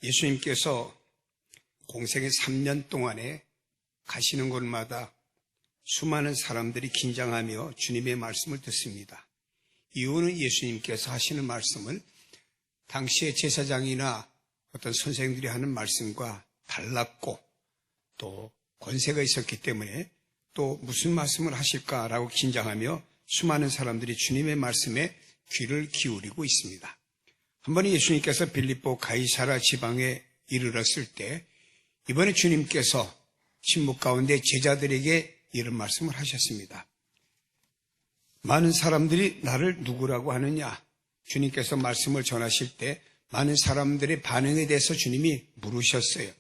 예수님께서 공생의 3년 동안에 가시는 곳마다 수많은 사람들이 긴장하며 주님의 말씀을 듣습니다. 이유는 예수님께서 하시는 말씀을 당시의 제사장이나 어떤 선생들이 하는 말씀과 달랐고 또 권세가 있었기 때문에 또 무슨 말씀을 하실까라고 긴장하며 수많은 사람들이 주님의 말씀에 귀를 기울이고 있습니다. 한 번에 예수님께서 빌립보 가이사라 지방에 이르렀을 때 이번에 주님께서 침묵 가운데 제자들에게 이런 말씀을 하셨습니다. 많은 사람들이 나를 누구라고 하느냐? 주님께서 말씀을 전하실 때 많은 사람들의 반응에 대해서 주님이 물으셨어요.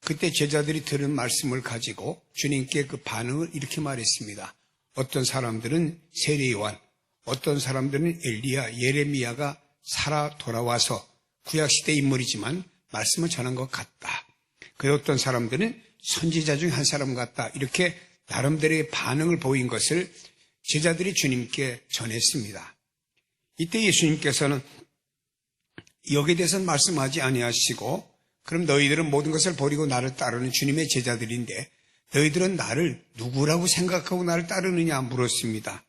그때 제자들이 들은 말씀을 가지고 주님께 그 반응을 이렇게 말했습니다. 어떤 사람들은 세례요한, 어떤 사람들은 엘리야, 예레미야가 살아 돌아와서 구약시대 인물이지만 말씀을 전한 것 같다. 그리고 어떤 사람들은 선지자 중 한 사람 같다. 이렇게 나름대로의 반응을 보인 것을 제자들이 주님께 전했습니다. 이때 예수님께서는 여기에 대해서는 말씀하지 아니하시고 그럼 너희들은 모든 것을 버리고 나를 따르는 주님의 제자들인데 너희들은 나를 누구라고 생각하고 나를 따르느냐 물었습니다.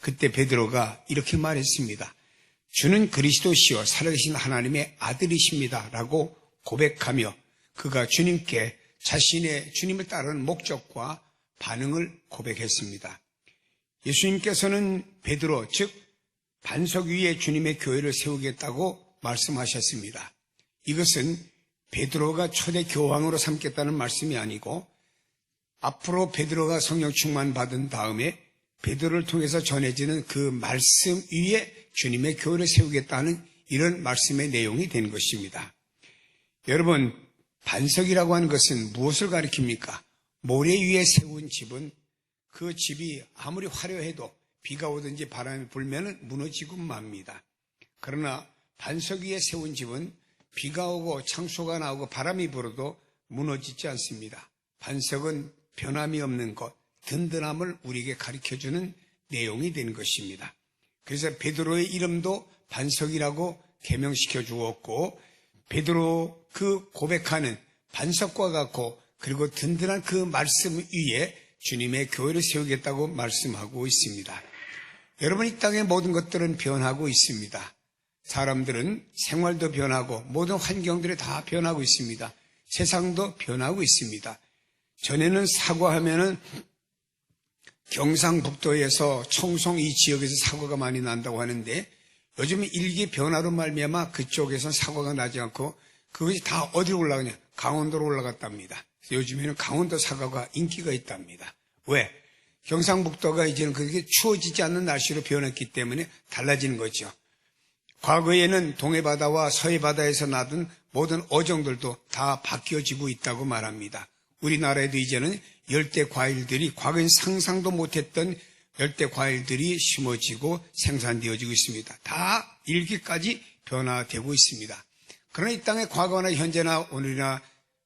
그때 베드로가 이렇게 말했습니다. 주는 그리스도시요 살아계신 하나님의 아들이십니다 라고 고백하며 그가 주님께 자신의 주님을 따르는 목적과 반응을 고백했습니다. 예수님께서는 베드로 즉 반석 위에 주님의 교회를 세우겠다고 말씀하셨습니다. 이것은 베드로가 초대 교황으로 삼겠다는 말씀이 아니고 앞으로 베드로가 성령 충만 받은 다음에 베드로를 통해서 전해지는 그 말씀 위에 주님의 교회를 세우겠다는 이런 말씀의 내용이 된 것입니다. 여러분, 반석이라고 하는 것은 무엇을 가리킵니까? 모래 위에 세운 집은 그 집이 아무리 화려해도 비가 오든지 바람이 불면 무너지고 맙니다. 그러나 반석 위에 세운 집은 비가 오고 창소가 나오고 바람이 불어도 무너지지 않습니다. 반석은 변함이 없는 것, 든든함을 우리에게 가르쳐주는 내용이 된 것입니다. 그래서 베드로의 이름도 반석이라고 개명시켜 주었고 베드로 그 고백하는 반석과 같고 그리고 든든한 그 말씀 위에 주님의 교회를 세우겠다고 말씀하고 있습니다. 여러분, 이 땅의 모든 것들은 변하고 있습니다. 사람들은 생활도 변하고 모든 환경들이 다 변하고 있습니다. 세상도 변하고 있습니다. 전에는 사고하면은 경상북도에서 청송 이 지역에서 사고가 많이 난다고 하는데 요즘은 일기 변화로 말미암아 그쪽에서는 사고가 나지 않고 그것이 다 어디로 올라가냐? 강원도로 올라갔답니다. 요즘에는 강원도 사고가 인기가 있답니다. 왜? 경상북도가 이제는 그렇게 추워지지 않는 날씨로 변했기 때문에 달라지는 거죠. 과거에는 동해바다와 서해바다에서 나던 모든 어종들도 다 바뀌어지고 있다고 말합니다. 우리나라에도 이제는 열대 과일들이 과거엔 상상도 못했던 열대 과일들이 심어지고 생산되어지고 있습니다. 다 일기까지 변화되고 있습니다. 그러나 이 땅의 과거나 현재나 오늘이나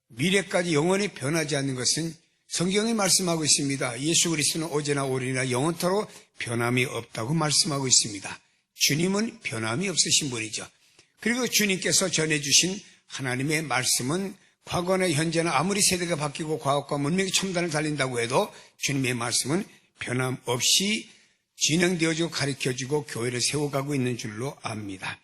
미래까지 영원히 변하지 않는 것은 성경이 말씀하고 있습니다. 예수 그리스도는 어제나 오늘이나 영원토록 변함이 없다고 말씀하고 있습니다. 주님은 변함이 없으신 분이죠. 그리고 주님께서 전해주신 하나님의 말씀은 과거나 현재나 아무리 세대가 바뀌고 과학과 문명이 첨단을 달린다고 해도 주님의 말씀은 변함없이 진행되어지고 가르쳐지고 교회를 세워가고 있는 줄로 압니다.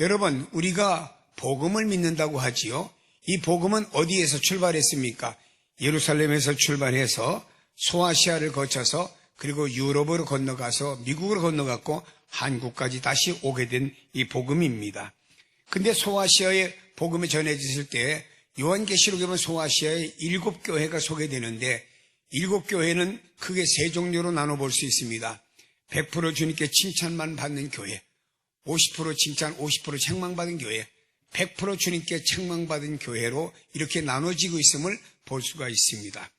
여러분, 우리가 복음을 믿는다고 하지요. 이 복음은 어디에서 출발했습니까? 예루살렘에서 출발해서 소아시아를 거쳐서 그리고 유럽으로 건너가서 미국으로 건너갔고 한국까지 다시 오게 된 이 복음입니다. 근데 소아시아의 복음이 전해졌을 때 요한계시록에 보면 소아시아의 7교회가 소개되는데 7교회는 크게 3종류로 나눠볼 수 있습니다. 100% 주님께 칭찬만 받는 교회, 50% 칭찬, 50% 책망받은 교회, 100% 주님께 책망받은 교회로 이렇게 나눠지고 있음을 볼 수가 있습니다.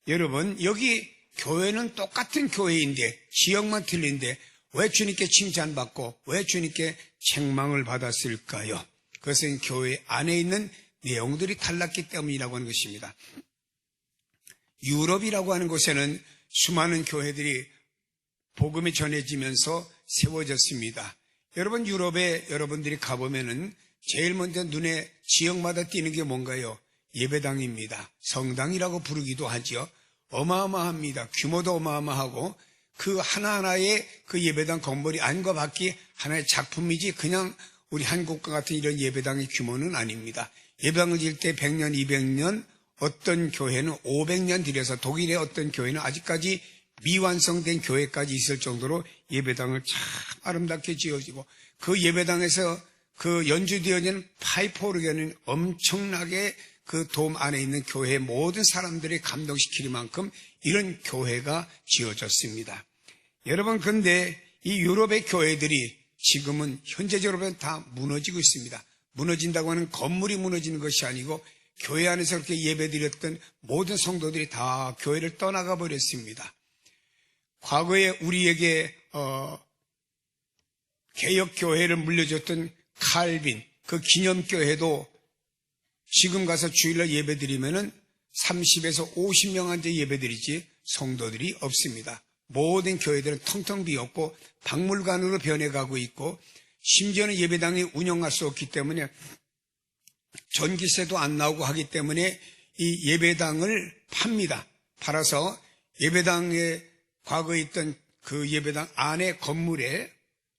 여러분, 여기 교회는 똑같은 교회인데 지역만 틀린데 왜 주님께 칭찬받고 왜 주님께 책망을 받았을까요? 그것은 교회 안에 있는 내용들이 달랐기 때문이라고 하는 것입니다. 유럽이라고 하는 곳에는 수많은 교회들이 복음이 전해지면서 세워졌습니다. 여러분, 유럽에 여러분들이 가보면은 제일 먼저 눈에 지역마다 뛰는 게 뭔가요? 예배당입니다. 성당이라고 부르기도 하죠. 어마어마합니다. 규모도 어마어마하고 그 하나하나의 그 예배당 건물이 안과 밖이 하나의 작품이지 그냥 우리 한국과 같은 이런 예배당의 규모는 아닙니다. 예배당을 지을 때 100년, 200년, 어떤 교회는 500년 들여서 독일의 어떤 교회는 아직까지 미완성된 교회까지 있을 정도로 예배당을 참 아름답게 지어지고 그 예배당에서 그 연주되어지는 파이프 오르간은 엄청나게 그 돔 안에 있는 교회 모든 사람들이 감동시킬 만큼 이런 교회가 지어졌습니다. 여러분, 근데 이 유럽의 교회들이 지금은 현재적으로 다 무너지고 있습니다. 무너진다고 하는 건물이 무너지는 것이 아니고 교회 안에서 그렇게 예배드렸던 모든 성도들이 다 교회를 떠나가 버렸습니다. 과거에 우리에게 개혁교회를 물려줬던 칼빈, 그 기념교회도 지금 가서 주일날 예배드리면은 30에서 50명 앉아 예배드리지 성도들이 없습니다. 모든 교회들은 텅텅 비었고 박물관으로 변해가고 있고 심지어는 예배당이 운영할 수 없기 때문에 전기세도 안 나오고 하기 때문에 이 예배당을 팝니다. 팔아서 예배당에 과거에 있던 그 예배당 안에 건물에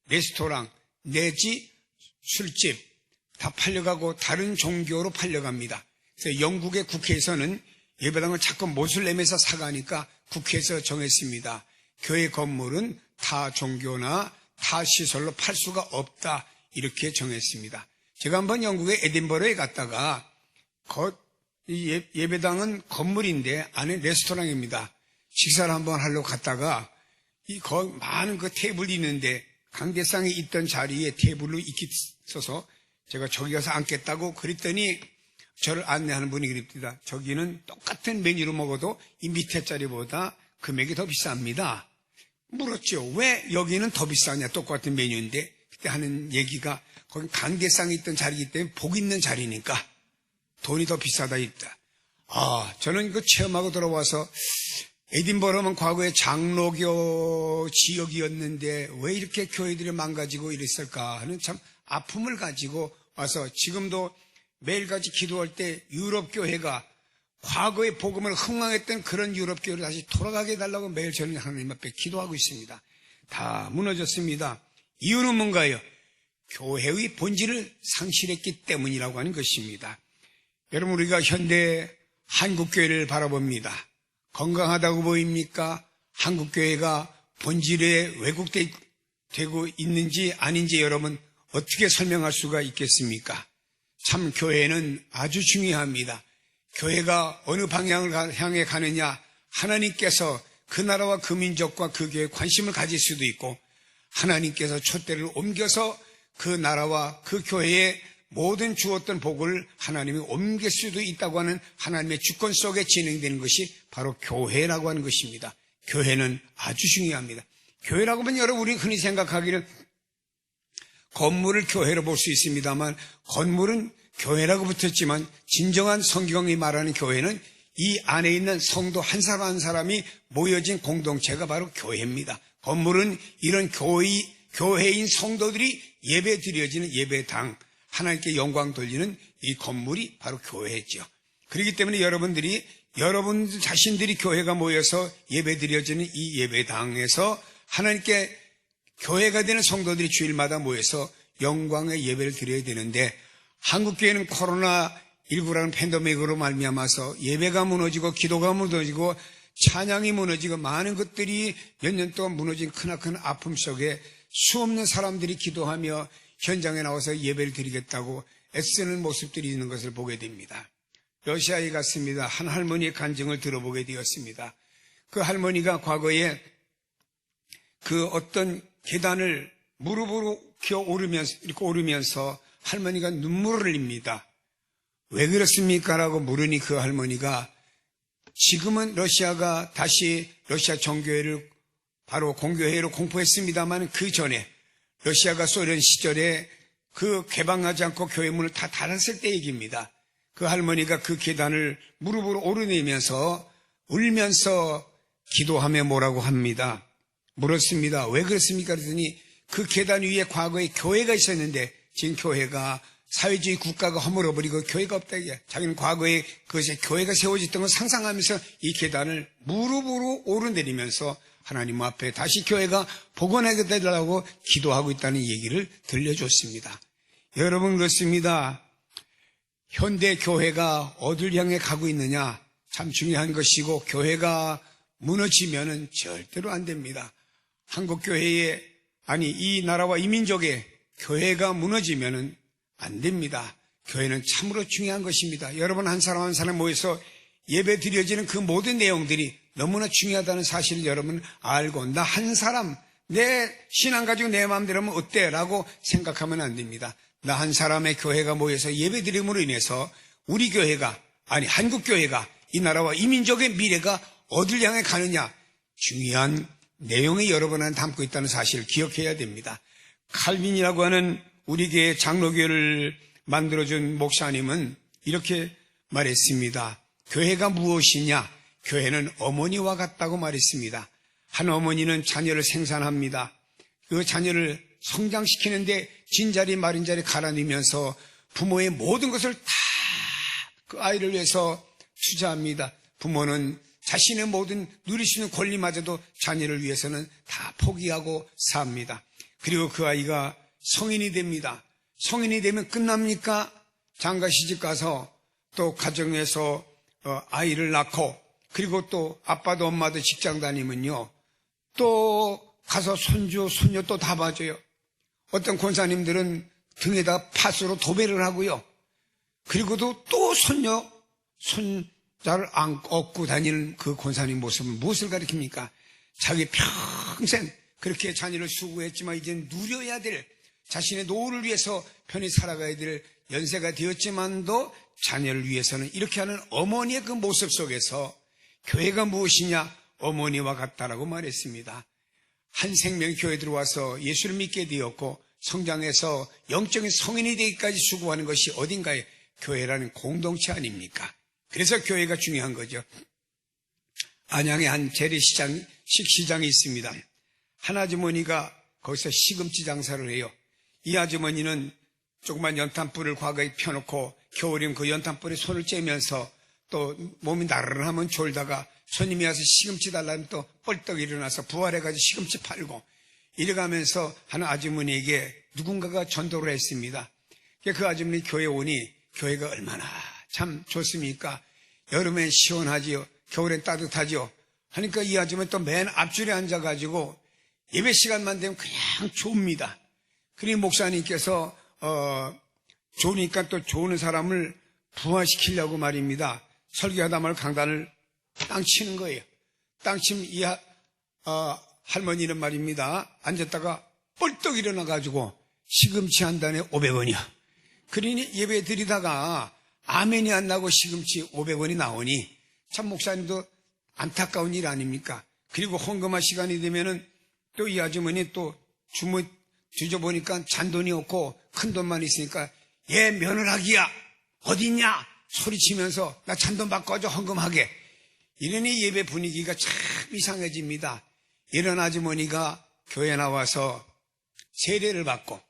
레스토랑 내지 술집 다 팔려가고 다른 종교로 팔려갑니다. 그래서 영국의 국회에서는 예배당을 자꾸 못을 내면서 사가니까 국회에서 정했습니다. 교회 건물은 타 종교나 타 시설로 팔 수가 없다 이렇게 정했습니다. 제가 한번 영국의 에딘버러에 갔다가 예배당은 건물인데 안에 레스토랑입니다. 식사를 한번 하려고 갔다가 많은 그 테이블이 있는데 강대상이 있던 자리에 테이블로 이렇게 있어서 제가 저기 가서 앉겠다고 그랬더니 저를 안내하는 분이 그랬습니다. 저기는 똑같은 메뉴로 먹어도 이 밑에 자리보다 금액이 더 비쌉니다. 물었죠. 왜 여기는 더 비싸냐? 똑같은 메뉴인데. 그때 하는 얘기가 거기 강대상이 있던 자리이기 때문에 복 있는 자리니까 돈이 더 비싸다 있다. 저는 그 체험하고 들어와서 에딘버러는 과거에 장로교 지역이었는데 왜 이렇게 교회들이 망가지고 이랬을까 하는 참 아픔을 가지고 와서 지금도 매일같이 기도할 때 유럽 교회가 과거의 복음을 흥망했던 그런 유럽 교회를 다시 돌아가게 해달라고 매일 저는 하나님 앞에 기도하고 있습니다. 다 무너졌습니다. 이유는 뭔가요? 교회의 본질을 상실했기 때문이라고 하는 것입니다. 여러분, 우리가 현대 한국교회를 바라봅니다. 건강하다고 보입니까? 한국교회가 본질에 왜곡되고 있는지 아닌지 여러분 어떻게 설명할 수가 있겠습니까? 참 교회는 아주 중요합니다. 교회가 어느 방향을 향해 가느냐, 하나님께서 그 나라와 그 민족과 그 교회에 관심을 가질 수도 있고 하나님께서 촛대를 옮겨서 그 나라와 그 교회에 모든 주었던 복을 하나님이 옮길 수도 있다고 하는 하나님의 주권 속에 진행되는 것이 바로 교회라고 하는 것입니다. 교회는 아주 중요합니다. 교회라고 하면 여러분 우리 흔히 생각하기를 건물을 교회로 볼 수 있습니다만 건물은 교회라고 붙었지만 진정한 성경이 말하는 교회는 이 안에 있는 성도 한 사람 한 사람이 모여진 공동체가 바로 교회입니다. 건물은 이런 교회인 성도들이 예배 드려지는 예배당, 하나님께 영광 돌리는 이 건물이 바로 교회죠. 그렇기 때문에 여러분 자신들이 교회가 모여서 예배 드려지는 이 예배당에서 하나님께 교회가 되는 성도들이 주일마다 모여서 영광의 예배를 드려야 되는데 한국교회는 코로나19라는 팬데믹으로 말미암아서 예배가 무너지고 기도가 무너지고 찬양이 무너지고 많은 것들이 몇 년 동안 무너진 크나큰 아픔 속에 수없는 사람들이 기도하며 현장에 나와서 예배를 드리겠다고 애쓰는 모습들이 있는 것을 보게 됩니다. 러시아에 갔습니다. 한 할머니의 간증을 들어보게 되었습니다. 그 할머니가 과거에 그 어떤 계단을 무릎으로 이렇게 오르면서 할머니가 눈물을 흘립니다. 왜 그렇습니까? 라고 물으니 그 할머니가 지금은 러시아가 다시 러시아 정교회를 바로 공교회로 공포했습니다만 그 전에 러시아가 소련 시절에 그 개방하지 않고 교회 문을 다 닫았을 때 얘기입니다. 그 할머니가 그 계단을 무릎으로 오르내면서 울면서 기도하며 뭐라고 합니다. 물었습니다. 왜 그렇습니까? 그랬더니 그 계단 위에 과거에 교회가 있었는데 지금 교회가 사회주의 국가가 허물어버리고 교회가 없다 이게. 자기는 과거에 그것에 교회가 세워졌던 걸 상상하면서 이 계단을 무릎으로 오르내리면서 하나님 앞에 다시 교회가 복원하게 되려고 기도하고 있다는 얘기를 들려줬습니다. 여러분 그렇습니다. 현대 교회가 어딜 향해 가고 있느냐 참 중요한 것이고 교회가 무너지면은 절대로 안 됩니다. 한국 교회에 아니 이 나라와 이 민족의 교회가 무너지면은 안 됩니다. 교회는 참으로 중요한 것입니다. 여러분 한 사람 한 사람 모여서 예배 드려지는 그 모든 내용들이 너무나 중요하다는 사실을 여러분 알고 나 한 사람 내 신앙 가지고 내 마음대로 하면 어때? 라고 생각하면 안 됩니다. 나 한 사람의 교회가 모여서 예배 드림으로 인해서 우리 교회가 아니 한국 교회가 이 나라와 이 민족의 미래가 어딜 향해 가느냐 중요한 내용이 여러분 안에 담고 있다는 사실을 기억해야 됩니다. 칼빈이라고 하는 우리 교회 장로교를 만들어준 목사님은 이렇게 말했습니다. 교회가 무엇이냐? 교회는 어머니와 같다고 말했습니다. 한 어머니는 자녀를 생산합니다. 그 자녀를 성장시키는데 진자리 마른자리 갈아넣으면서 부모의 모든 것을 다 그 아이를 위해서 투자합니다. 부모는 자신의 모든 누릴 수 있는 권리마저도 자녀를 위해서는 다 포기하고 삽니다. 그리고 그 아이가 성인이 됩니다. 성인이 되면 끝납니까? 장가 시집 가서 또 가정에서 아이를 낳고 그리고 또 아빠도 엄마도 직장 다니면요. 또 가서 손주, 손녀 또 다 봐줘요. 어떤 권사님들은 등에다 팥으로 도배를 하고요. 그리고도 또 손녀, 손자를 업고 다니는 그 권사님 모습은 무엇을 가리킵니까? 자기 평생 그렇게 자녀를 수고했지만 이제 누려야 될 자신의 노후를 위해서 편히 살아가야 될 연세가 되었지만도 자녀를 위해서는 이렇게 하는 어머니의 그 모습 속에서 교회가 무엇이냐? 어머니와 같다라고 말했습니다. 한 생명 교회 들어와서 예수를 믿게 되었고 성장해서 영적인 성인이 되기까지 수고하는 것이 어딘가에 교회라는 공동체 아닙니까? 그래서 교회가 중요한 거죠. 안양에 한 재래시장, 식시장이 있습니다. 한 아주머니가 거기서 시금치 장사를 해요. 이 아주머니는 조그만 연탄불을 과거에 펴놓고 겨울이면 그 연탄불에 손을 쬐면서 또 몸이 나른하면 졸다가 손님이 와서 시금치 달라면 또 뻘떡 일어나서 부활해가지고 시금치 팔고 이래가면서 한 아주머니에게 누군가가 전도를 했습니다. 그 아주머니 교회 오니 교회가 얼마나 참 좋습니까? 여름엔 시원하지요. 겨울엔 따뜻하지요. 하니까 이 아주머니 또 맨 앞줄에 앉아가지고 예배 시간만 되면 그냥 좋습니다. 그러니 목사님께서 좋으니까 또 좋은 사람을 부활시키려고 말입니다. 설교하다 말 강단을 땅 치는 거예요. 땅 치면 이 할머니는 말입니다. 앉았다가 뻘떡 일어나가지고 시금치 한 단에 500원이야. 그러니 예배 드리다가 아멘이 안 나고 시금치 500원이 나오니 참 목사님도 안타까운 일 아닙니까? 그리고 헌금할 시간이 되면은 또 이 아주머니 또 주머 뒤져보니까 잔돈이 없고 큰 돈만 있으니까 얘 며느라기야 어딨냐 소리치면서 나 잔돈 바꿔줘 헌금하게. 이러니 예배 분위기가 참 이상해집니다. 이런 아주머니가 교회 나와서 세례를 받고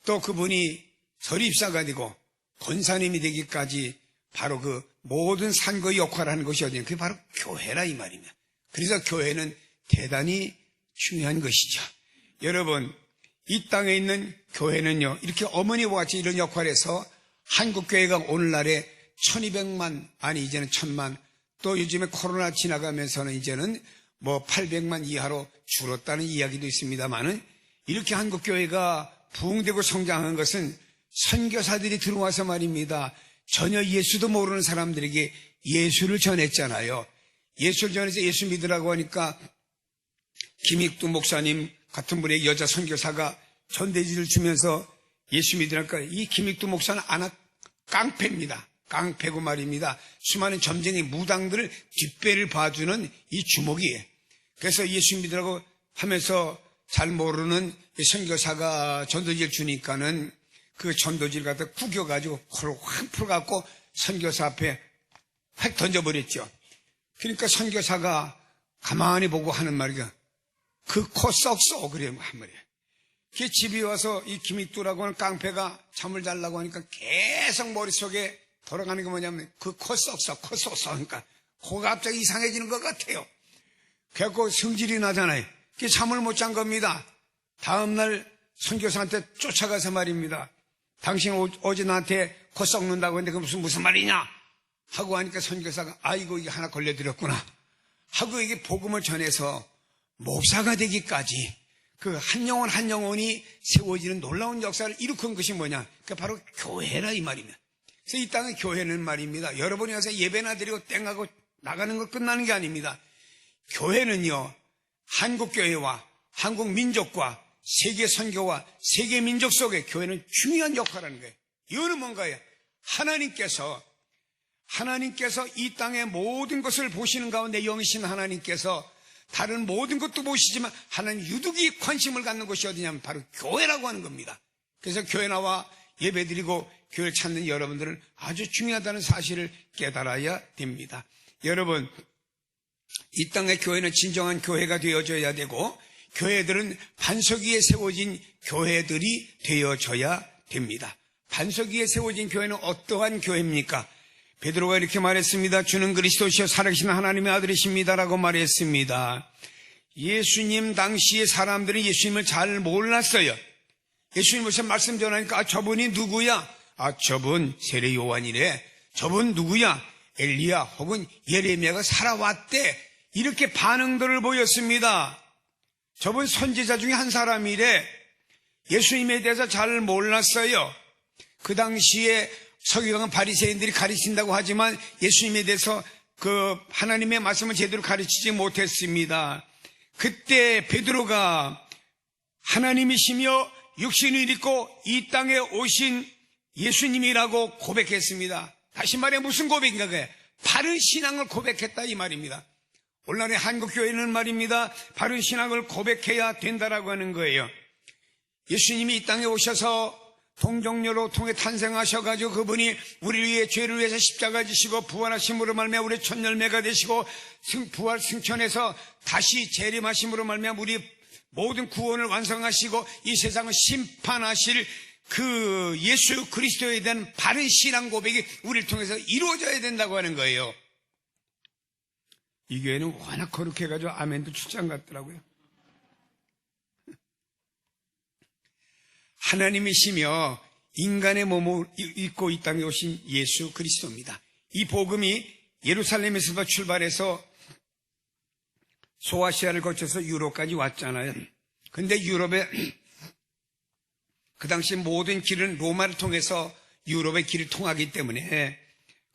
또 그분이 설립사가 되고 권사님이 되기까지 바로 그 모든 산거의 역할을 하는 것이 어디냐. 그게 바로 교회라 이 말입니다. 그래서 교회는 대단히 중요한 것이죠. 여러분 이 땅에 있는 교회는요 이렇게 어머니와 같이 이런 역할을 해서 한국교회가 오늘날에 1200만 아니 이제는 1000만 또 요즘에 코로나 지나가면서는 이제는 뭐 800만 이하로 줄었다는 이야기도 있습니다만은 이렇게 한국교회가 부흥되고 성장한 것은 선교사들이 들어와서 말입니다. 전혀 예수도 모르는 사람들에게 예수를 전했잖아요. 예수를 전해서 예수 믿으라고 하니까 김익두 목사님 같은 분의 여자 선교사가 전대지를 주면서 예수 믿으라니까 이 김익두 목사는 깡패입니다. 깡패고 말입니다. 수많은 점쟁이 무당들을 뒷배를 봐주는 이 주먹이에요. 그래서 예수 믿으라고 하면서 잘 모르는 선교사가 전도지를 주니까는 그 전도지를 갖다 구겨가지고 코를 확 풀어갖고 선교사 앞에 확 던져버렸죠. 그러니까 선교사가 가만히 보고 하는 말이가 그 코 썩소 그래요 한 말이에요. 그 집에 와서 이 김익두라고 하는 깡패가 잠을 자려고 하니까 계속 머릿속에 돌아가는 게 뭐냐면 그 코 썩썩 그러니까 코가 갑자기 이상해지는 것 같아요. 그래갖고 성질이 나잖아요. 그 잠을 못 잔 겁니다. 다음날 선교사한테 쫓아가서 말입니다. 당신 어제 나한테 코 썩는다고 했는데 그게 무슨 말이냐 하고 하니까 선교사가 아이고 이게 하나 걸려들었구나 하고 이게 복음을 전해서 목사가 되기까지 그 한 영혼 한 영혼이 세워지는 놀라운 역사를 일으킨 것이 뭐냐? 그 바로 교회라 이 말입니다. 그래서 이 땅의 교회는 말입니다. 여러분이 와서 예배나 드리고 땡하고 나가는 걸 끝나는 게 아닙니다. 교회는요, 한국 교회와 한국 민족과 세계 선교와 세계 민족 속에 교회는 중요한 역할을 하는 거예요. 이거는 뭔가요? 하나님께서 이 땅의 모든 것을 보시는 가운데 영이신 하나님께서 다른 모든 것도 보시지만 하나님 유독이 관심을 갖는 곳이 어디냐면 바로 교회라고 하는 겁니다. 그래서 교회 나와 예배드리고 교회를 찾는 여러분들은 아주 중요하다는 사실을 깨달아야 됩니다. 여러분, 이 땅의 교회는 진정한 교회가 되어져야 되고 교회들은 반석 위에 세워진 교회들이 되어져야 됩니다. 반석 위에 세워진 교회는 어떠한 교회입니까? 베드로가 이렇게 말했습니다. 주는 그리스도시요 살아계신 하나님의 아들이십니다라고 말했습니다. 예수님 당시의 사람들은 예수님을 잘 몰랐어요. 예수님 오셔서 말씀 전하니까 저분이 누구야? 저분 세례 요한이래. 저분 누구야? 엘리야 혹은 예레미야가 살아왔대. 이렇게 반응들을 보였습니다. 저분 선지자 중에 한 사람이래. 예수님에 대해서 잘 몰랐어요. 그 당시에 서기관 바리새인들이 가르친다고 하지만 예수님에 대해서 그 하나님의 말씀을 제대로 가르치지 못했습니다. 그때 베드로가 하나님이시며 육신을 입고 이 땅에 오신 예수님이라고 고백했습니다. 다시 말해 무슨 고백인가? 그게 바른 신앙을 고백했다 이 말입니다. 오늘날의 한국교회는 말입니다. 바른 신앙을 고백해야 된다라고 하는 거예요. 예수님이 이 땅에 오셔서 동정녀로 통해 탄생하셔가지고 그분이 우리를 위해 죄를 위해서 십자가 지시고 부활하심으로 말미암아 우리 첫 열매가 되시고 부활 승천해서 다시 재림하심으로 말미암아 우리 모든 구원을 완성하시고 이 세상을 심판하실 그 예수 그리스도에 대한 바른 신앙 고백이 우리를 통해서 이루어져야 된다고 하는 거예요. 이 교회는 워낙 거룩해가지고 아멘도 출장 같더라고요. 하나님이시며 인간의 몸을 입고 이 땅에 오신 예수 그리스도입니다. 이 복음이 예루살렘에서도 출발해서 소아시아를 거쳐서 유럽까지 왔잖아요. 근데 유럽에 그 당시 모든 길은 로마를 통해서 유럽의 길을 통하기 때문에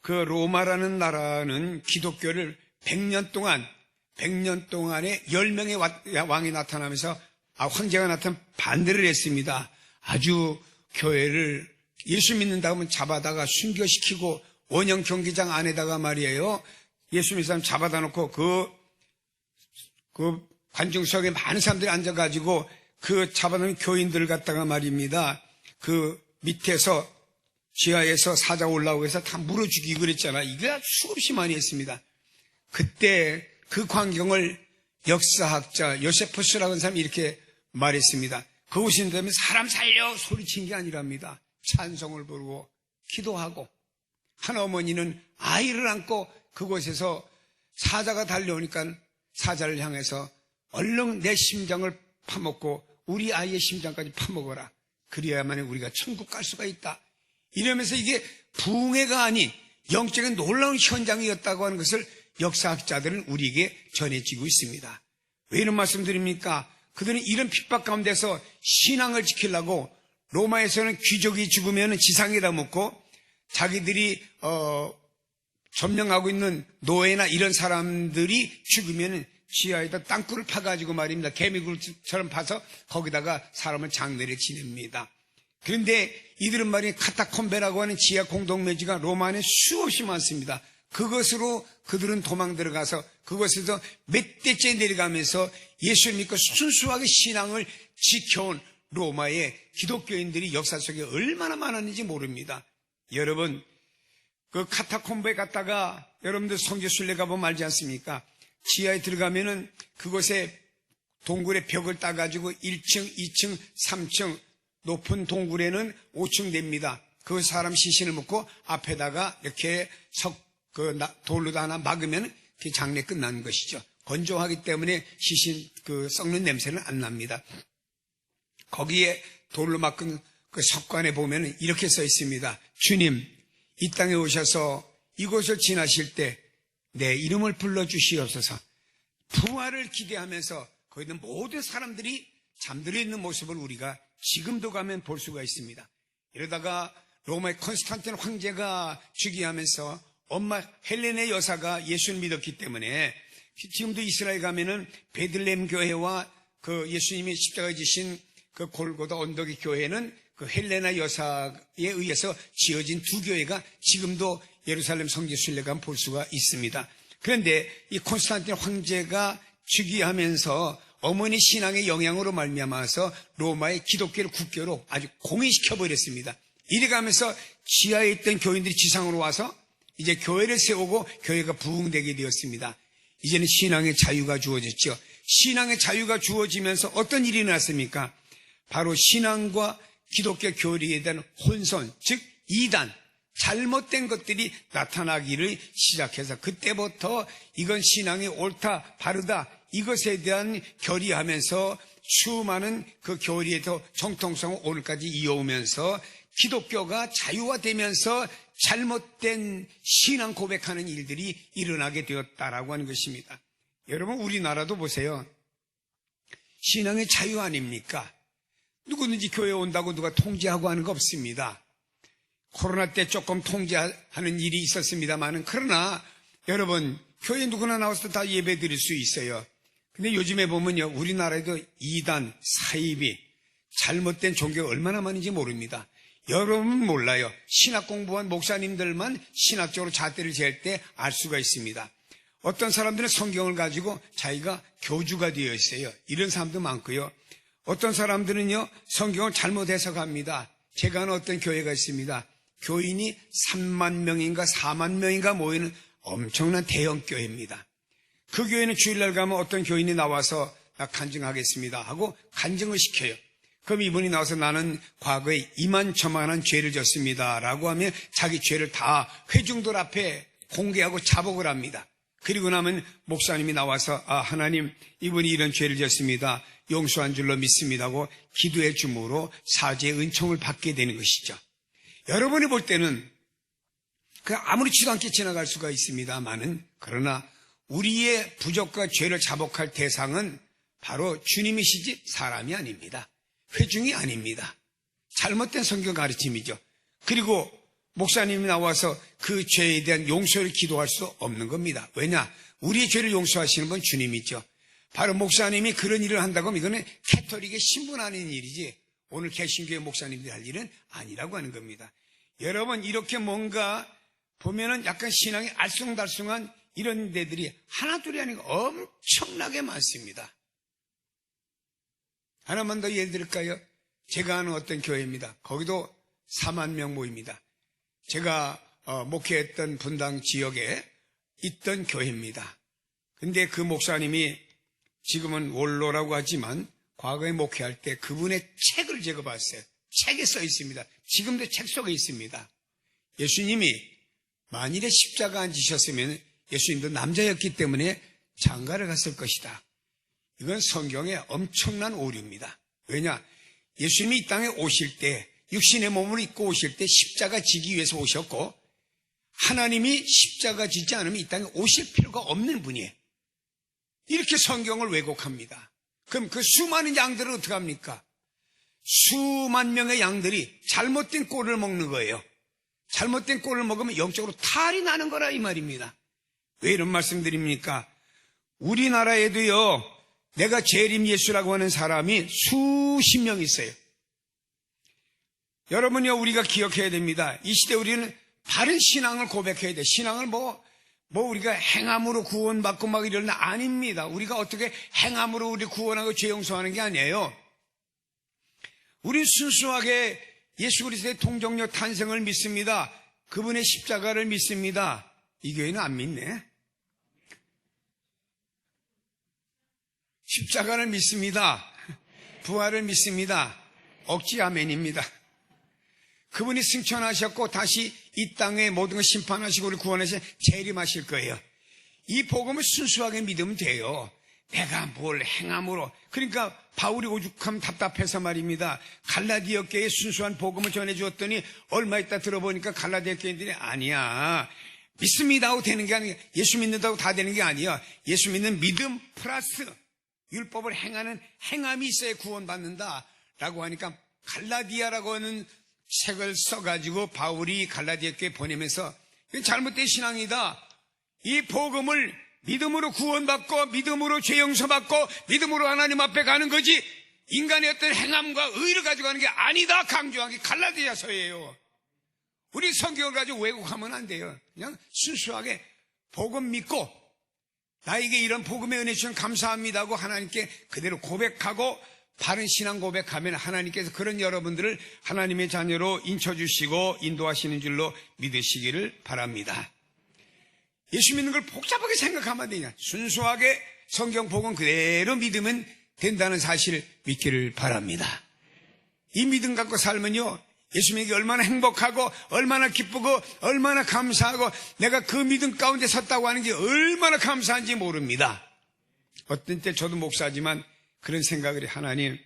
그 로마라는 나라는 기독교를 100년 동안에 10명의 왕이 나타나면서 황제가 나타나면 반대를 했습니다. 아주 교회를 예수 믿는다고 하면 잡아다가 순교시키고 원형 경기장 안에다가 말이에요. 예수 믿는 사람 잡아다 놓고 그 관중석에 많은 사람들이 앉아가지고 그 잡아놓은 교인들을 갖다가 말입니다. 그 밑에서 지하에서 사자 올라오고 해서 다 물어 죽이고 그랬잖아. 이게 수없이 많이 했습니다. 그때 그 광경을 역사학자 요세푸스라는 사람이 이렇게 말했습니다. 그곳인 다음에 사람 살려 소리친 게 아니랍니다. 찬송을 부르고 기도하고 한 어머니는 아이를 안고 그곳에서 사자가 달려오니까 사자를 향해서 얼른 내 심장을 파먹고 우리 아이의 심장까지 파먹어라. 그래야만 우리가 천국 갈 수가 있다. 이러면서 이게 붕해가 아닌 영적인 놀라운 현장이었다고 하는 것을 역사학자들은 우리에게 전해지고 있습니다. 왜 이런 말씀 드립니까? 그들은 이런 핍박 가운데서 신앙을 지키려고 로마에서는 귀족이 죽으면 지상에다 묻고 자기들이 점령하고 있는 노예나 이런 사람들이 죽으면 지하에다 땅굴을 파가지고 말입니다. 개미굴처럼 파서 거기다가 사람을 장례를 지냅니다. 그런데 이들은 말이 카타콤베라고 하는 지하 공동묘지가 로마 안에 수없이 많습니다. 그것으로 그들은 도망 들어가서 그것에서 몇 대째 내려가면서 예수를 믿고 순수하게 신앙을 지켜온 로마의 기독교인들이 역사 속에 얼마나 많았는지 모릅니다. 여러분, 그 카타콤베에 갔다가 여러분들 성지순례 가보면 알지 않습니까? 지하에 들어가면은 그곳에 동굴에 벽을 따가지고 1층, 2층, 3층 높은 동굴에는 5층 됩니다. 그 사람 시신을 묻고 앞에다가 이렇게 돌로 하나 막으면 그 장례 끝나는 것이죠. 건조하기 때문에 시신 썩는 냄새는 안 납니다. 거기에 돌로 막은 그 석관에 보면 이렇게 써 있습니다. 주님, 이 땅에 오셔서 이곳을 지나실 때 내 이름을 불러주시옵소서. 부활을 기대하면서 거기 있는 모든 사람들이 잠들어 있는 모습을 우리가 지금도 가면 볼 수가 있습니다. 이러다가 로마의 콘스탄틴 황제가 즉위하면서 엄마 헬레네 여사가 예수를 믿었기 때문에 지금도 이스라엘 가면은 베들레헴 교회와 그 예수님이 십자가에 지신 그 골고다 언덕의 교회는 그 헬레나 여사에 의해서 지어진 두 교회가 지금도 예루살렘 성지순례 가면 볼 수가 있습니다. 그런데 이 콘스탄틴 황제가 즉위하면서 어머니 신앙의 영향으로 말미암아서 로마의 기독교를 국교로 아주 공인시켜 버렸습니다. 이래가면서 지하에 있던 교인들이 지상으로 와서 이제 교회를 세우고 교회가 부흥되게 되었습니다. 이제는 신앙의 자유가 주어졌죠. 신앙의 자유가 주어지면서 어떤 일이 났습니까? 바로 신앙과 기독교 교리에 대한 혼선, 즉 이단, 잘못된 것들이 나타나기를 시작해서 그때부터 이건 신앙이 옳다, 바르다 이것에 대한 결의하면서 수많은 그 교리에도 정통성을 오늘까지 이어오면서 기독교가 자유화되면서 잘못된 신앙 고백하는 일들이 일어나게 되었다라고 하는 것입니다. 여러분 우리나라도 보세요. 신앙의 자유 아닙니까? 누구든지 교회에 온다고 누가 통제하고 하는 거 없습니다. 코로나 때 조금 통제하는 일이 있었습니다만은 그러나 여러분 교회 누구나 나와서 다 예배 드릴 수 있어요. 근데 요즘에 보면요 우리나라에도 이단, 사이비, 잘못된 종교가 얼마나 많은지 모릅니다. 여러분 몰라요. 신학 공부한 목사님들만 신학적으로 잣대를 잴 때 알 수가 있습니다. 어떤 사람들은 성경을 가지고 자기가 교주가 되어 있어요. 이런 사람도 많고요. 어떤 사람들은요 성경을 잘못 해석합니다. 제가 아는 어떤 교회가 있습니다. 교인이 3만 명인가 4만 명인가 모이는 엄청난 대형 교회입니다. 그 교회는 주일날 가면 어떤 교인이 나와서 나 간증하겠습니다 하고 간증을 시켜요. 그럼 이분이 나와서 나는 과거에 이만저만한 죄를 졌습니다 라고 하면 자기 죄를 다 회중들 앞에 공개하고 자복을 합니다. 그리고 나면 목사님이 나와서 하나님 이분이 이런 죄를 졌습니다. 용서한 줄로 믿습니다 하고 기도해 줌으로 사죄의 은총을 받게 되는 것이죠. 여러분이 볼 때는 아무렇지도 않게 지나갈 수가 있습니다만은 그러나 우리의 부족과 죄를 자복할 대상은 바로 주님이시지 사람이 아닙니다. 회중이 아닙니다. 잘못된 성경 가르침이죠. 그리고 목사님이 나와서 그 죄에 대한 용서를 기도할 수 없는 겁니다. 왜냐? 우리의 죄를 용서하시는 분 주님이죠. 바로 목사님이 그런 일을 한다고 하면 이거는 캐톨릭의 신분하는 일이지 오늘 개신교회 목사님들이 할 일은 아니라고 하는 겁니다. 여러분 이렇게 뭔가 보면은 약간 신앙이 알쏭달쏭한 이런 데들이 하나둘이 아니고 엄청나게 많습니다. 하나만 더 예를 들을까요? 제가 아는 어떤 교회입니다. 거기도 4만 명 모입니다. 제가 목회했던 분당 지역에 있던 교회입니다. 근데 그 목사님이 지금은 원로라고 하지만 과거에 목회할 때 그분의 책을 제가 봤어요. 책에 써 있습니다. 지금도 책 속에 있습니다. 예수님이 만일에 십자가 안 지셨으면 예수님도 남자였기 때문에 장가를 갔을 것이다. 이건 성경의 엄청난 오류입니다. 왜냐? 예수님이 이 땅에 오실 때 육신의 몸을 입고 오실 때 십자가 지기 위해서 오셨고 하나님이 십자가 지지 않으면 이 땅에 오실 필요가 없는 분이에요. 이렇게 성경을 왜곡합니다. 그럼 그 수많은 양들은 어떻게 합니까? 수만 명의 양들이 잘못된 꼴을 먹는 거예요. 잘못된 꼴을 먹으면 영적으로 탈이 나는 거라 이 말입니다. 왜 이런 말씀 드립니까? 우리나라에도요 내가 재림 예수라고 하는 사람이 수십 명 있어요. 여러분요 우리가 기억해야 됩니다. 이 시대 우리는 바른 신앙을 고백해야 돼. 신앙을 뭐 우리가 행함으로 구원받고 막 이러는 아닙니다. 우리가 어떻게 행함으로 우리 구원하고 죄 용서하는 게 아니에요. 우리 순수하게 예수 그리스도의 통정력 탄생을 믿습니다. 그분의 십자가를 믿습니다. 이 교회는 안 믿네. 십자가를 믿습니다. 부활을 믿습니다. 억지 아멘입니다. 그분이 승천하셨고 다시 이 땅의 모든 걸 심판하시고 우리 구원하셔 재림하실 거예요. 이 복음을 순수하게 믿으면 돼요. 내가 뭘 행함으로. 그러니까 바울이 오죽하면 답답해서 말입니다. 갈라디아 교회에 순수한 복음을 전해주었더니 얼마 있다 들어보니까 갈라디아 교인들이 아니야. 믿습니다 하고 되는 게 아니야. 예수 믿는다고 다 되는 게 아니야. 예수 믿는 믿음 플러스 율법을 행하는 행함이 있어야 구원받는다 라고 하니까 갈라디아라고 하는 책을 써가지고 바울이 갈라디아 교회에 보내면서 이건 잘못된 신앙이다. 이 복음을 믿음으로 구원받고 믿음으로 죄 용서받고 믿음으로 하나님 앞에 가는 거지 인간의 어떤 행함과 의를 가지고 가는 게 아니다 강조한 게 갈라디아서예요. 우리 성경을 가지고 왜곡하면 안 돼요. 그냥 순수하게 복음 믿고 나에게 이런 복음의 은혜 주셔서 감사합니다 하고 하나님께 그대로 고백하고 바른 신앙 고백하면 하나님께서 그런 여러분들을 하나님의 자녀로 인쳐주시고 인도하시는 줄로 믿으시기를 바랍니다. 예수 믿는 걸 복잡하게 생각하면 안 되냐. 순수하게 성경 복음 그대로 믿으면 된다는 사실을 믿기를 바랍니다. 이 믿음 갖고 살면요 예수 믿는 게 얼마나 행복하고 얼마나 기쁘고 얼마나 감사하고 내가 그 믿음 가운데 섰다고 하는 게 얼마나 감사한지 모릅니다. 어떤 때 저도 목사지만 그런 생각을 해요. 하나님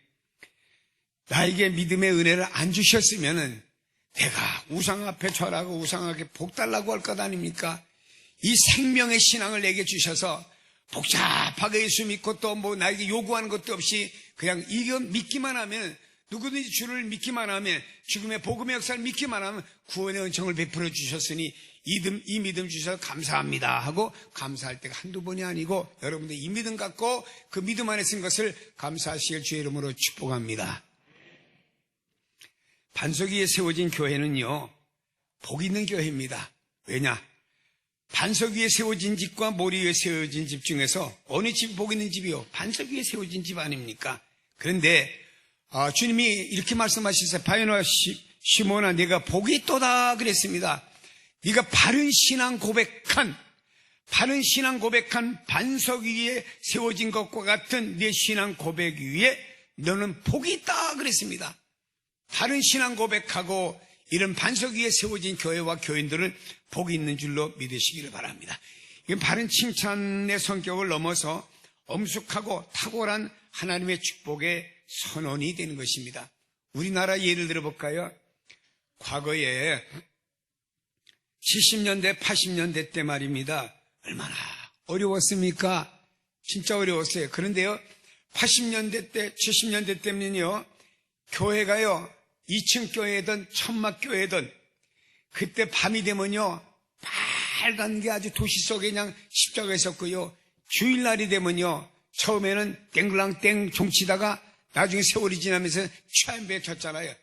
나에게 믿음의 은혜를 안 주셨으면 내가 우상 앞에 절하고 우상 앞에 복 달라고 할 것 아닙니까? 이 생명의 신앙을 내게 주셔서 복잡하게 예수 믿고 또 뭐 나에게 요구하는 것도 없이 그냥 이거 믿기만 하면 누구든지 주를 믿기만 하면 지금의 복음의 역사를 믿기만 하면 구원의 은총을 베풀어 주셨으니 이 믿음 주셔서 감사합니다 하고 감사할 때가 한두 번이 아니고 여러분들 이 믿음 갖고 그 믿음 안에 쓴 것을 감사하시길 주의 이름으로 축복합니다. 반석 위에 세워진 교회는요 복 있는 교회입니다. 왜냐? 반석 위에 세워진 집과 모리 위에 세워진 집 중에서 어느 집이 복 있는 집이요? 반석 위에 세워진 집 아닙니까? 그런데 주님이 이렇게 말씀하셨어요. 바요나 시몬아 네가 복이 있도다 그랬습니다. 네가 바른 신앙 고백한 반석 위에 세워진 것과 같은 네 신앙 고백 위에 너는 복이 있다 그랬습니다. 바른 신앙 고백하고 이런 반석 위에 세워진 교회와 교인들은 복이 있는 줄로 믿으시기를 바랍니다. 이건 바른 칭찬의 성격을 넘어서 엄숙하고 탁월한 하나님의 축복의 선언이 되는 것입니다. 우리나라 예를 들어볼까요? 과거에 70년대, 80년대 때 말입니다. 얼마나 어려웠습니까? 진짜 어려웠어요. 그런데요, 80년대 때, 70년대 때면요, 교회가요, 2층 교회든 천막 교회든 그때 밤이 되면요, 빨간 게 아주 도시 속에 그냥 십자가에 섰고요, 주일날이 되면요, 처음에는 땡글랑땡 종치다가 나중에 세월이 지나면서 취한배에 쳤잖아요.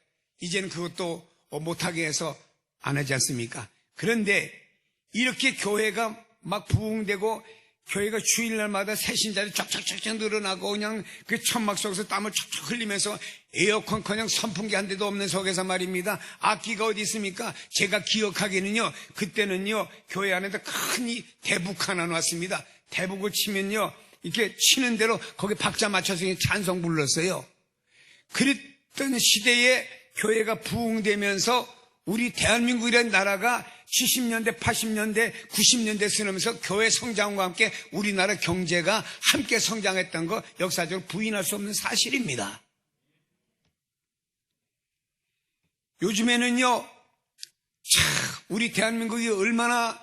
이제는 그것도 못하게 해서 안 하지 않습니까? 그런데 이렇게 교회가 막 부흥되고 교회가 주일날마다 새신자들이 쫙쫙쫙쫙 늘어나고 그냥 그 천막 속에서 땀을 쫙쫙 흘리면서 에어컨 그냥 선풍기 한 대도 없는 속에서 말입니다. 악기가 어디 있습니까? 제가 기억하기에는요, 그때는요, 교회 안에도 큰 이 대북 하나 놨습니다. 대북을 치면요, 이렇게 치는 대로 거기 박자 맞춰서 찬송 불렀어요. 그랬던 시대에 교회가 부흥되면서 우리 대한민국이라는 나라가 70년대, 80년대, 90년대 쓰면서 교회 성장과 함께 우리나라 경제가 함께 성장했던 거 역사적으로 부인할 수 없는 사실입니다. 요즘에는요, 참 우리 대한민국이 얼마나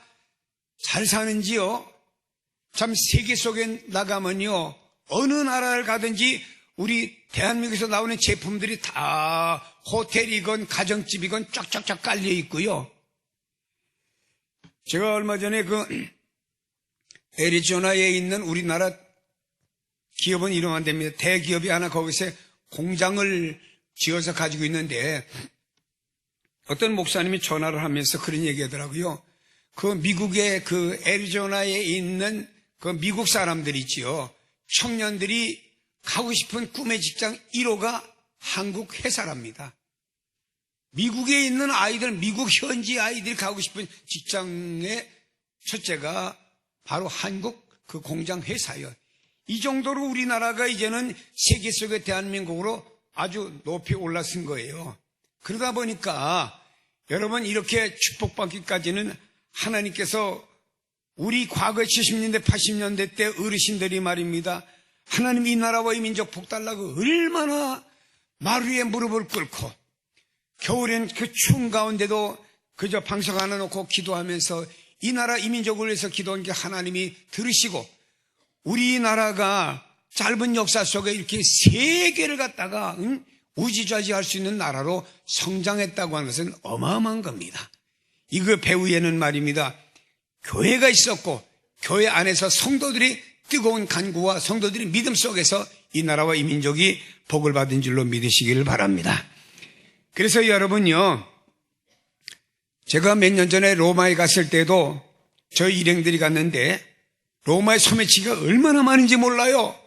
잘 사는지요. 참 세계 속에 나가면요, 어느 나라를 가든지 우리 대한민국에서 나오는 제품들이 다 호텔이건 가정집이건 쫙쫙쫙 깔려 있고요. 제가 얼마 전에 애리조나에 있는 우리나라 기업은 이러면 안 됩니다. 대기업이 하나 거기서 공장을 지어서 가지고 있는데 어떤 목사님이 전화를 하면서 그런 얘기 하더라고요. 그 미국의 그 애리조나에 있는 그 미국 사람들이지요. 청년들이 가고 싶은 꿈의 직장 1호가 한국 회사랍니다. 미국에 있는 아이들, 미국 현지 아이들이 가고 싶은 직장의 첫째가 바로 한국 그 공장 회사예요. 이 정도로 우리나라가 이제는 세계 속의 대한민국으로 아주 높이 올라선 거예요. 그러다 보니까 여러분 이렇게 축복받기까지는 하나님께서 우리 과거 70년대 80년대 때 어르신들이 말입니다. 하나님 이 나라와 이 민족 복달라고 얼마나 말 위에 무릎을 꿇고 겨울엔 그 추운 가운데도 그저 방석 하나 놓고 기도하면서 이 나라 이 민족을 위해서 기도한 게 하나님이 들으시고 우리나라가 짧은 역사 속에 이렇게 세계를 갖다가 우지좌지할 수 있는 나라로 성장했다고 하는 것은 어마어마한 겁니다. 이거 배후에는 말입니다. 교회가 있었고 교회 안에서 성도들이 뜨거운 간구와 성도들이 믿음 속에서 이 나라와 이 민족이 복을 받은 줄로 믿으시기를 바랍니다. 그래서 여러분요, 제가 몇 년 전에 로마에 갔을 때도 저희 일행들이 갔는데 로마의 소매치기가 얼마나 많은지 몰라요.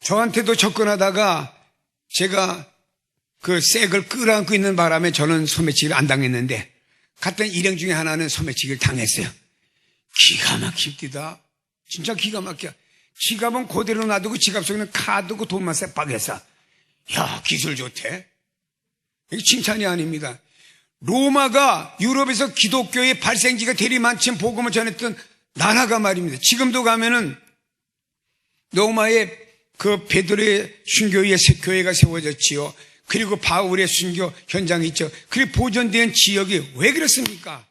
저한테도 접근하다가 제가 그 색을 끌어안고 있는 바람에 저는 소매치기를 안 당했는데 갔던 일행 중에 하나는 소매치기를 당했어요. 기가 막힙니다. 진짜 기가 막혀. 지갑은 그대로 놔두고 지갑 속에는 카드고 돈만 쎄박해서 야, 기술 좋대. 이게 칭찬이 아닙니다. 로마가 유럽에서 기독교의 발생지가 대리만침 복음을 전했던 나라가 말입니다. 지금도 가면은 로마의 그 베드로의 순교의 교회가 세워졌지요. 그리고 바울의 순교 현장이 있죠. 그리고 보존된 지역이 왜 그렇습니까?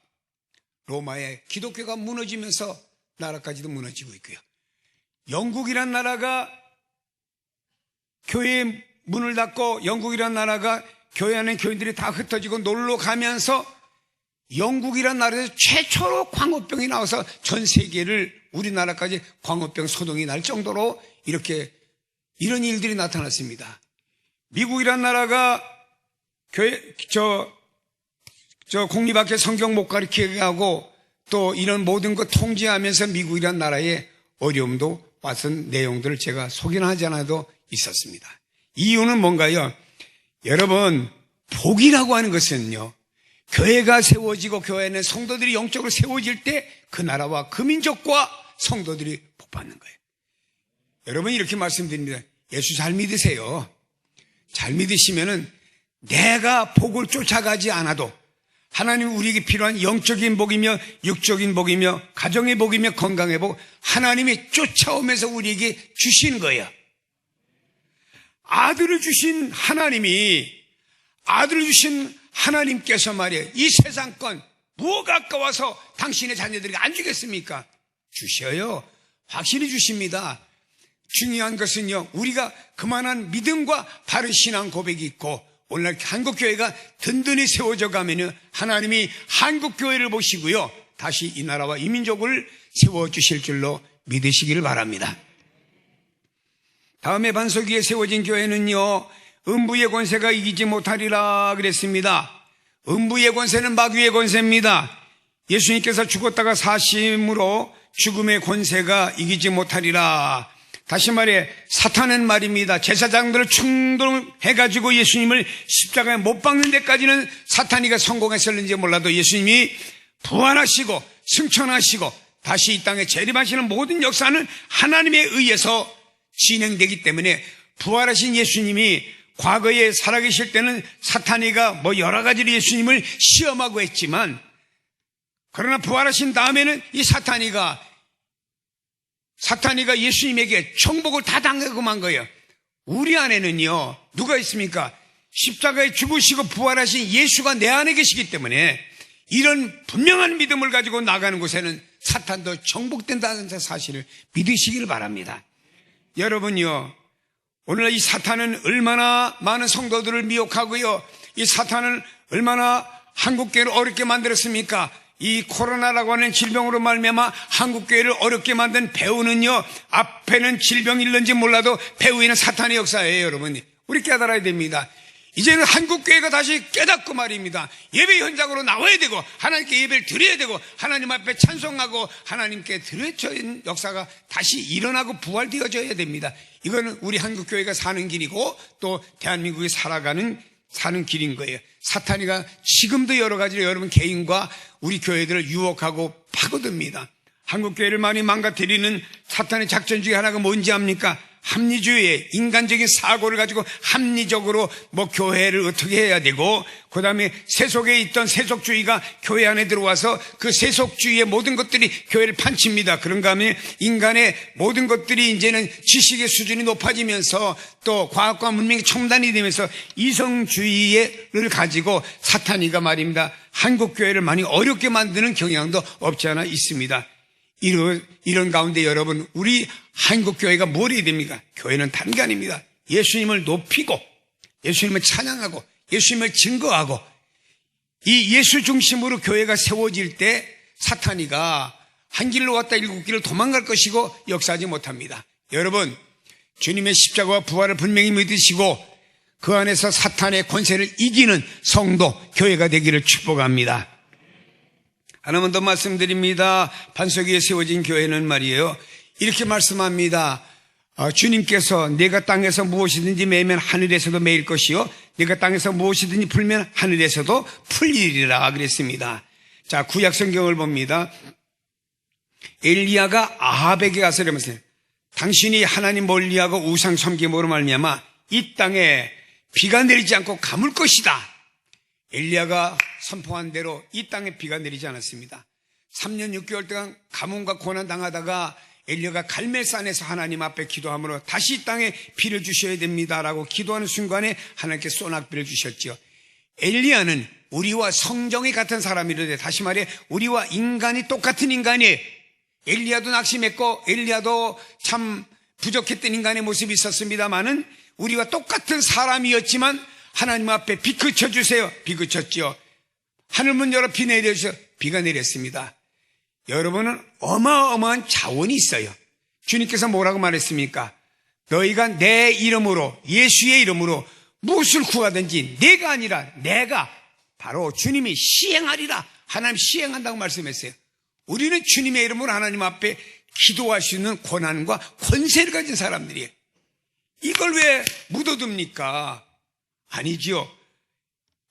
로마의 기독교가 무너지면서 나라까지도 무너지고 있고요. 영국이란 나라가 교회의 문을 닫고 영국이란 나라가 교회 안에 교인들이 다 흩어지고 놀러 가면서 영국이란 나라에서 최초로 광우병이 나와서 전 세계를 우리나라까지 광우병 소동이 날 정도로 이런 일들이 나타났습니다. 미국이란 나라가 공립학교 성경 못 가르치게 하고 또 이런 모든 것 통제하면서 미국이란 나라의 어려움도 왔던 내용들을 제가 소개는 하지 않아도 있었습니다. 이유는 뭔가요? 여러분, 복이라고 하는 것은요, 교회가 세워지고 교회는 성도들이 영적으로 세워질 때 그 나라와 그 민족과 성도들이 복받는 거예요. 여러분 이렇게 말씀드립니다. 예수 잘 믿으세요. 잘 믿으시면은 내가 복을 쫓아가지 않아도 하나님 우리에게 필요한 영적인 복이며 육적인 복이며 가정의 복이며 건강의 복 하나님이 쫓아오면서 우리에게 주신 거예요. 아들을 주신 하나님께서 말이에요. 이 세상권 뭐가 아까워서 당신의 자녀들에게 안 주겠습니까? 주셔요. 확실히 주십니다. 중요한 것은요, 우리가 그만한 믿음과 바른 신앙 고백이 있고 오늘날 한국교회가 든든히 세워져 가면은 하나님이 한국교회를 보시고요, 다시 이 나라와 이 민족을 세워주실 줄로 믿으시기를 바랍니다. 다음에 반석 위에 세워진 교회는요, 음부의 권세가 이기지 못하리라 그랬습니다. 음부의 권세는 마귀의 권세입니다. 예수님께서 죽었다가 사심으로 죽음의 권세가 이기지 못하리라. 다시 말해 사탄은 말입니다. 제사장들을 충동해가지고 예수님을 십자가에 못 박는 데까지는 사탄이가 성공했을는지 몰라도 예수님이 부활하시고 승천하시고 다시 이 땅에 재림하시는 모든 역사는 하나님에 의해서 진행되기 때문에 부활하신 예수님이 과거에 살아계실 때는 사탄이가 여러 가지로 예수님을 시험하고 했지만 그러나 부활하신 다음에는 이 사탄이가 예수님에게 정복을 다 당하고 만 거예요. 우리 안에는요, 누가 있습니까? 십자가에 죽으시고 부활하신 예수가 내 안에 계시기 때문에 이런 분명한 믿음을 가지고 나가는 곳에는 사탄도 정복된다는 사실을 믿으시길 바랍니다. 여러분요, 오늘 이 사탄은 얼마나 많은 성도들을 미혹하고요, 이 사탄은 얼마나 한국교회를 어렵게 만들었습니까? 이 코로나라고 하는 질병으로 말미암아 한국교회를 어렵게 만든 배후는요, 앞에는 질병이 있는지 몰라도 배후에는 사탄의 역사예요. 여러분, 우리 깨달아야 됩니다. 이제는 한국교회가 다시 깨닫고 말입니다. 예배 현장으로 나와야 되고 하나님께 예배를 드려야 되고 하나님 앞에 찬송하고 하나님께 드려진 역사가 다시 일어나고 부활되어져야 됩니다. 이거는 우리 한국교회가 사는 길이고 또 대한민국이 사는 길인 거예요. 사탄이가 지금도 여러 가지로 여러분 개인과 우리 교회들을 유혹하고 파고듭니다. 한국교회를 많이 망가뜨리는 사탄의 작전 중에 하나가 뭔지 압니까? 합리주의, 인간적인 사고를 가지고 합리적으로 교회를 어떻게 해야 되고, 그 다음에 세속에 있던 세속주의가 교회 안에 들어와서 그 세속주의의 모든 것들이 교회를 판칩니다. 그런가 하면 인간의 모든 것들이 이제는 지식의 수준이 높아지면서 또 과학과 문명이 첨단이 되면서 이성주의를 가지고 사탄이가 말입니다, 한국교회를 많이 어렵게 만드는 경향도 없지 않아 있습니다. 이런 가운데 여러분, 우리 한국교회가 뭘 해야 됩니까? 교회는 다른 게 아닙니다. 예수님을 높이고, 예수님을 찬양하고, 예수님을 증거하고, 이 예수 중심으로 교회가 세워질 때 사탄이가 한 길로 왔다 일곱 길로 도망갈 것이고 역사하지 못합니다. 여러분, 주님의 십자가와 부활을 분명히 믿으시고 그 안에서 사탄의 권세를 이기는 성도, 교회가 되기를 축복합니다. 하나만 더 말씀드립니다. 반석 위에 세워진 교회는 말이에요, 이렇게 말씀합니다. 주님께서 내가 땅에서 무엇이든지 매면 하늘에서도 매일 것이요, 내가 땅에서 무엇이든지 풀면 하늘에서도 풀리리라 그랬습니다. 자, 구약 성경을 봅니다. 엘리야가 아합에게 가서 이러면서, 당신이 하나님 멀리하고 우상 섬김으로 말미암아 이 땅에 비가 내리지 않고 가물 것이다. 엘리야가 선포한 대로 이 땅에 비가 내리지 않았습니다. 3년 6개월 동안 가뭄과 고난 당하다가 엘리야가 갈멜산에서 하나님 앞에 기도함으로 다시 이 땅에 비를 주셔야 됩니다라고 기도하는 순간에 하나님께 소낙비를 주셨죠. 엘리야는 우리와 성정이 같은 사람이로되, 다시 말해 우리와 인간이 똑같은 인간이에요. 엘리야도 낙심했고 엘리야도 참 부족했던 인간의 모습이 있었습니다마는 우리와 똑같은 사람이었지만 하나님 앞에 비 그쳐주세요. 비 그쳤죠. 하늘문 열어 비 내려주세요. 비가 내렸습니다. 여러분은 어마어마한 자원이 있어요. 주님께서 뭐라고 말했습니까? 너희가 내 이름으로, 예수의 이름으로 무엇을 구하든지 내가 아니라 내가, 바로 주님이 시행하리라. 하나님 시행한다고 말씀했어요. 우리는 주님의 이름으로 하나님 앞에 기도할 수 있는 권한과 권세를 가진 사람들이에요. 이걸 왜 묻어둡니까? 아니지요.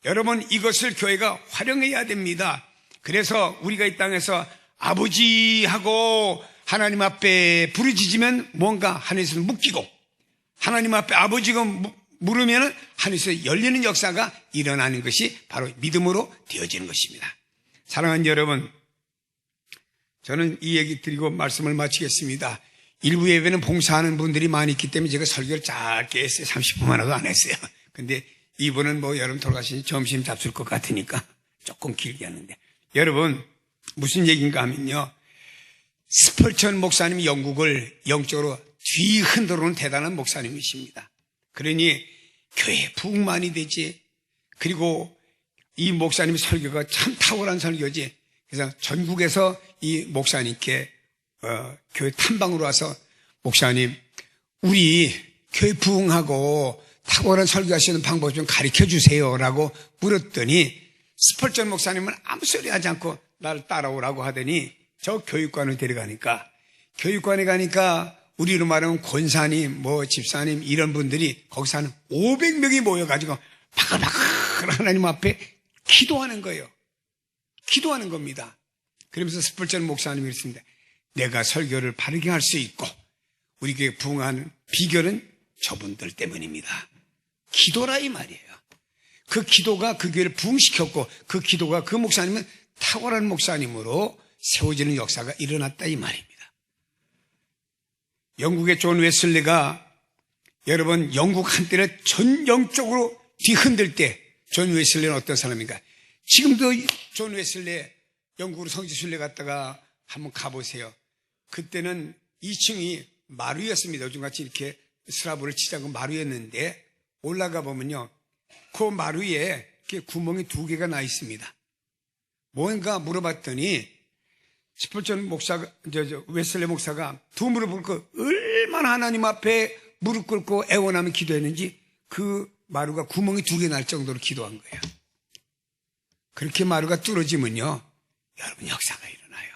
여러분, 이것을 교회가 활용해야 됩니다. 그래서 우리가 이 땅에서 아버지하고 하나님 앞에 부르짖으면 뭔가 하늘에서 묶이고, 하나님 앞에 아버지가 물으면 하늘에서 열리는 역사가 일어나는 것이 바로 믿음으로 되어지는 것입니다. 사랑하는 여러분, 저는 이 얘기 드리고 말씀을 마치겠습니다. 일부 예배는 봉사하는 분들이 많이 있기 때문에 제가 설교를 짧게 했어요. 30분만도 안 했어요. 근데 이분은 여러분 돌아가시니 점심 잡술 것 같으니까 조금 길게 하는데, 여러분 무슨 얘기인가 하면요, 스펄전 목사님이 영국을 영적으로 뒤흔들어오는 대단한 목사님이십니다. 그러니 교회에 부흥 많이 되지. 그리고 이 목사님 설교가 참 탁월한 설교지. 그래서 전국에서 이 목사님께 교회 탐방으로 와서, 목사님, 우리 교회 부흥하고 탁월한 설교하시는 방법 좀 가르쳐 주세요라고 물었더니, 스펄전 목사님은 아무 소리 하지 않고 나를 따라오라고 하더니 저 교육관을 데려가니까, 교육관에 가니까 우리로 말하면 권사님, 집사님 이런 분들이 거기서 한 500명이 모여가지고 바글바글 하나님 앞에 기도하는 거예요. 기도하는 겁니다. 그러면서 스펄전 목사님이 그랬습니다. 내가 설교를 바르게 할 수 있고 우리 교회 부흥하는 비결은 저분들 때문입니다. 기도라 이 말이에요. 그 기도가 그 교회를 부흥시켰고, 그 기도가 그 목사님은 탁월한 목사님으로 세워지는 역사가 일어났다 이 말입니다. 영국의 존 웨슬리가, 여러분, 영국 한때를 전 영적으로 뒤흔들 때 존 웨슬리는 어떤 사람인가? 지금도 존 웨슬리 영국으로 성지순례 갔다가 한번 가보세요. 그때는 2층이 마루였습니다. 요즘같이 이렇게 스라브를 치지 않고 마루였는데, 올라가 보면요, 그 마루에 이렇게 구멍이 2개가 나 있습니다. 뭔가 물어봤더니 스펄전 목사가, 웨슬리 목사가 두 무릎을 꿇고 얼마나 하나님 앞에 무릎 꿇고 애원하며 기도했는지 그 마루가 구멍이 2개 날 정도로 기도한 거예요. 그렇게 마루가 뚫어지면요, 여러분 역사가 일어나요.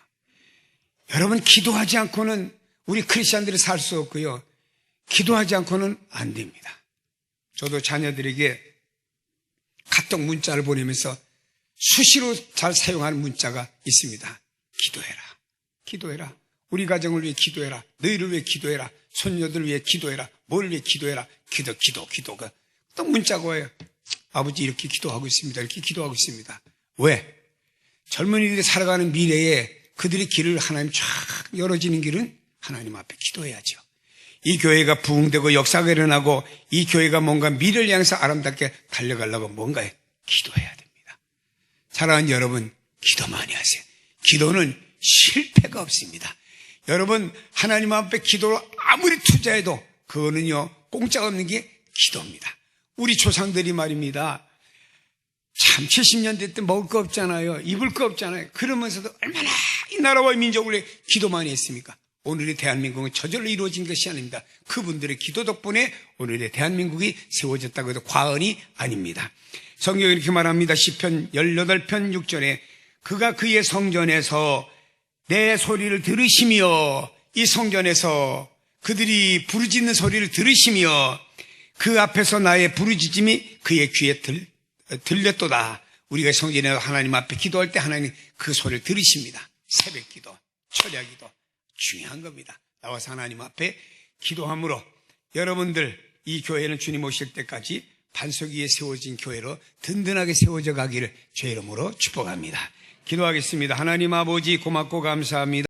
여러분, 기도하지 않고는 우리 크리스찬들이 살 수 없고요, 기도하지 않고는 안 됩니다. 저도 자녀들에게 카톡 문자를 보내면서 수시로 잘 사용하는 문자가 있습니다. 기도해라. 기도해라. 우리 가정을 위해 기도해라. 너희를 위해 기도해라. 손녀들을 위해 기도해라. 뭘 위해 기도해라. 기도가 또 문자가 와요. 아버지 이렇게 기도하고 있습니다. 이렇게 기도하고 있습니다. 왜? 젊은이들이 살아가는 미래에 그들의 길을 하나님 쫙 열어지는 길은 하나님 앞에 기도해야죠. 이 교회가 부흥되고 역사가 일어나고 이 교회가 뭔가 미래를 향해서 아름답게 달려가려고 뭔가 기도해야 됩니다. 사랑하는 여러분, 기도 많이 하세요. 기도는 실패가 없습니다. 여러분, 하나님 앞에 기도를 아무리 투자해도 그거는요, 공짜가 없는 게 기도입니다. 우리 조상들이 말입니다. 참 70년대 때 먹을 거 없잖아요. 입을 거 없잖아요. 그러면서도 얼마나 이 나라와 민족을 위해 기도 많이 했습니까? 오늘의 대한민국은 저절로 이루어진 것이 아닙니다. 그분들의 기도 덕분에 오늘의 대한민국이 세워졌다고 해도 과언이 아닙니다. 성경이 이렇게 말합니다. 시편 18편 6절에 그가 그의 성전에서 내 소리를 들으시며, 이 성전에서 그들이 부르짖는 소리를 들으시며 그 앞에서 나의 부르짖음이 그의 귀에 들렸도다. 우리가 성전에서 하나님 앞에 기도할 때 하나님 그 소리를 들으십니다. 새벽 기도, 철야 기도 중요한 겁니다. 나와서 하나님 앞에 기도함으로 여러분들 이 교회는 주님 오실 때까지 반석 위에 세워진 교회로 든든하게 세워져 가기를 주의 이름으로 축복합니다. 기도하겠습니다. 하나님 아버지 고맙고 감사합니다.